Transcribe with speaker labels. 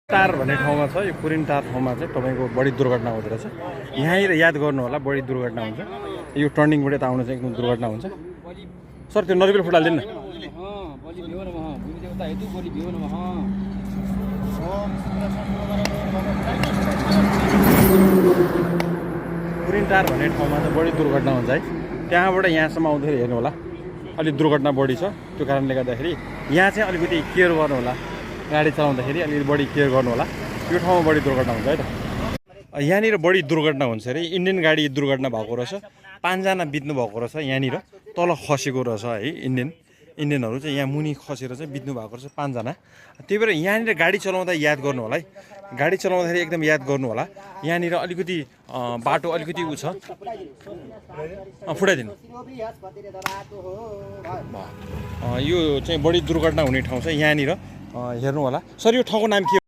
Speaker 1: टार भन्ने ठाउँमा छ। यो कुरिन टार ठाउँमा चाहिँ तपाईँको बढी दुर्घटना हुँदो रहेछ। यहाँनिर याद गर्नु होला, बढी दुर्घटना हुन्छ। यो टर्निङबाट यता आउनु चाहिँ एकदम दुर्घटना हुन्छ। सर त्यो नरिवल फुटाल्दिनु न। कुरिन टार भन्ने ठाउँमा चाहिँ बढी दुर्घटना हुन्छ है। त्यहाँबाट यहाँसम्म आउँदाखेरि हेर्नु होला, अलिक दुर्घटना बढी छ। त्यो कारणले गर्दाखेरि यहाँ चाहिँ अलिकति केयर गर्नु होला, गाडी चलाउँदाखेरि अलिकति बढी केयर गर्नु होला। यो ठाउँमा बढी दुर्घटना हुन्छ है त। यहाँनिर बढी दुर्घटना हुन्छ अरे। इन्डियन गाडी दुर्घटना भएको रहेछ, 5 जना बित्नु भएको रहेछ। यहाँनिर तल खसेको रहेछ है। इन्डियनहरू चाहिँ यहाँ मुनि खसेर चाहिँ बित्नु भएको रहेछ 5 जना। त्यही भएर यहाँनिर गाडी चलाउँदा याद गर्नु होला है। गाडी चलाउँदाखेरि एकदम याद गर्नु होला। यहाँनिर अलिकति बाटो अलिकति उ छ, फुटाइदिनु। यो चाहिँ बढी दुर्घटना हुने ठाउँ छ यहाँनिर। हेर्नु होला। सर यो ठाउँको नाम के